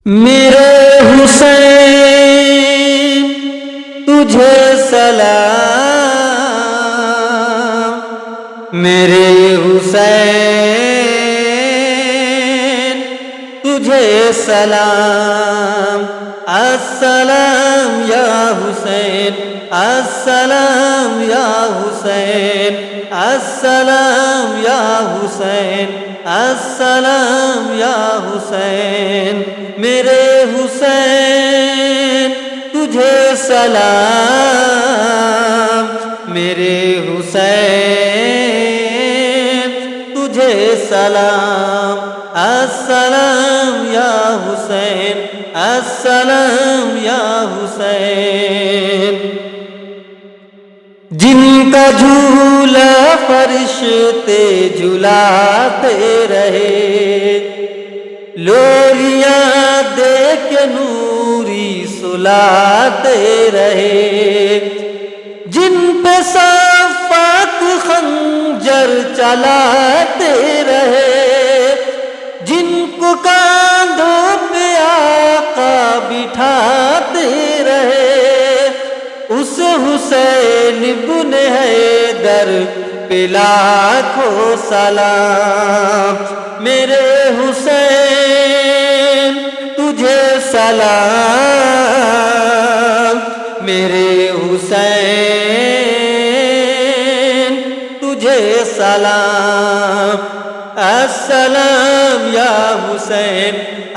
میرے حسین تجھے سلام، میرے حسین تجھے سلام، السلام یا حسین، السلام یا حسین، السلام یا حسین، السلام یا حسین، میرے حسین تجھے سلام، میرے حسین تجھے سلام، السلام یا حسین، السلام یا حسین، جن کا جھولا فرشتے جھلاتے رہے، لولیاں دے کے نوری سلاتے رہے، جن پہ صفات خنجر چلاتے رہے، جن کو کاندھوں پہ آقا بٹھاتے رہے، اس حسین بن حیدر پہ لاکھوں سلام، میرے حسین تجھے سلام، میرے حسین تجھے سلام، السلام یا حسین،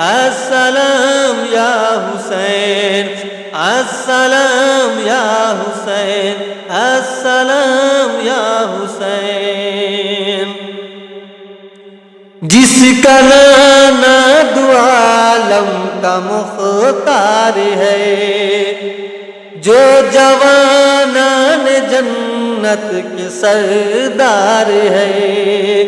السلام یا حسین، السلام یا حسین، السلام یا حسین، جس کا نانا دو عالم کا مختار ہے، جو جوانان جنت کے سردار ہے،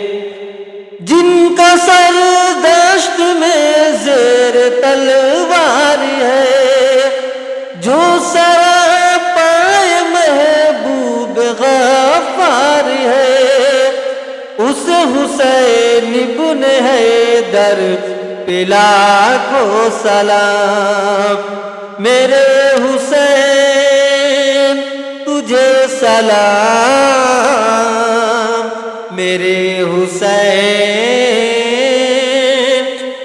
جن کا سر دشت میں زیر تلوار ہے، جو سراپائے محبوب غفار ہے، اس حسین بن حیدر پہ لاکھوں سلام، میرے حسین تجھے سلام، میرے حسین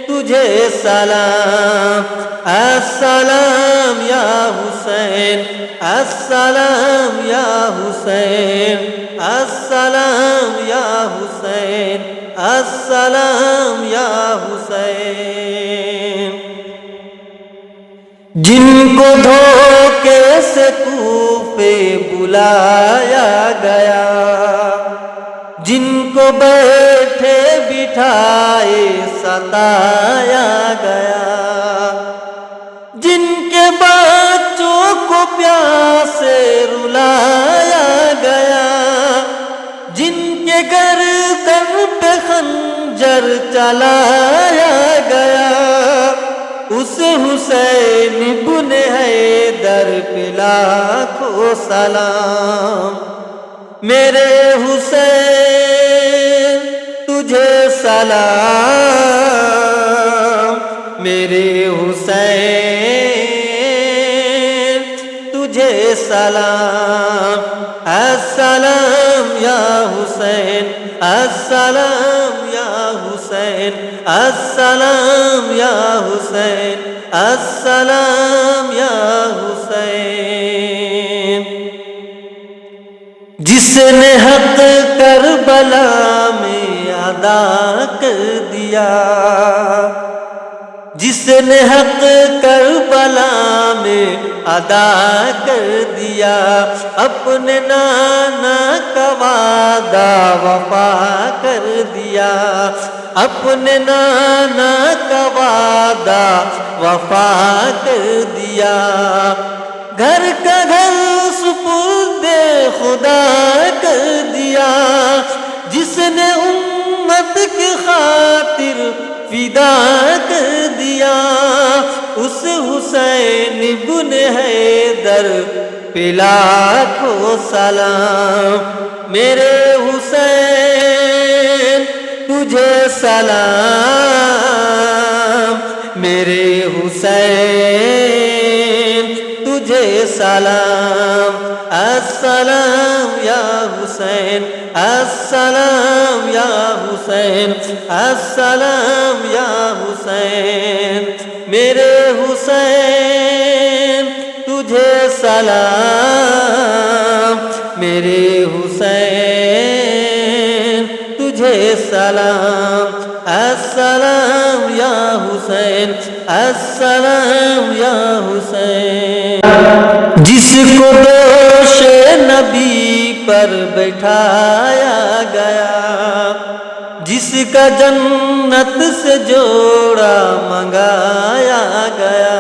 تجھے سلام، السلام یا حسین، السلام یا حسین، السلام یا حسین، السلام یا حسین، جن کو دھوکے سے کوفے بلایا گیا، جن کو بیٹھے بٹھائے ستایا گیا، جن کے بچوں کو پیاسے رلایا گیا، جن کے گردن پہ خنجر چلایا گیا، اس حسین بن حیدر پہ لاکھوں سلام، میرے حسین تجھے سلام، میرے حسین تجھے سلام، السلام یا حسین، السلام یا حسین، السلام یا حسین، السلام یا حسین، جس نے حق کربلا میں ادا کر دیا، جس نے حق کربلا میں ادا کر دیا، اپنے نانا کا وعدہ وفا کر دیا، اپنے نانا کا وعدہ وفا کر دیا، گھر کا گھر سپرد خدا کر دیا، جس نے امت کی خاطر فدا کر دیا، اس حسین بن حیدر پہ لاکھوں سلام، میرے حسین تجھے سلام، میرے حسین تجھے سلام، السلام یا حسین، السلام یا حسین، السلام یا حسین، میرے حسین تجھے سلام، میرے حسین تجھے سلام، السلام یا حسین، السلام یا حسین۔ جس کو دوش نبی پر بٹھایا گیا، جس کا جنت سے جوڑا منگایا گیا،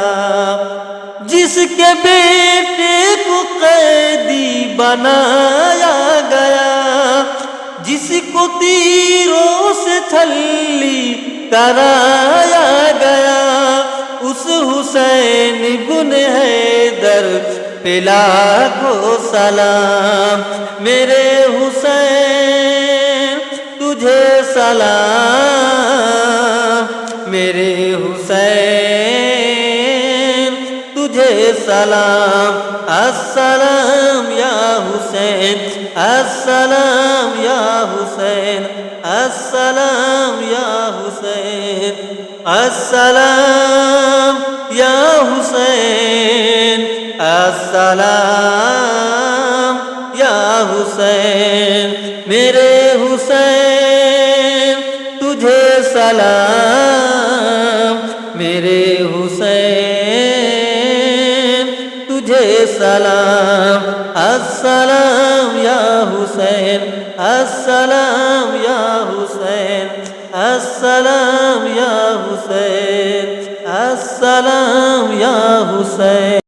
جس کے بیٹے کو قیدی بنایا گیا، جس کو تیروں سے چھلی کرایا گیا، اس حسین بن حیدر پہ لاکھوں سلام، میرے حسین تجھے سلام، میرے حسین تجھے سلام، السلام یا حسین، السلام یا حسین، السلام یا حسین، السلام یا حسین، السلام یا حسین، میرے حسین تجھے سلام، میرے حسین تجھے سلام، السلام یا حسین، السلام یا حسین، السلام یا حسین، السلام یا حسین۔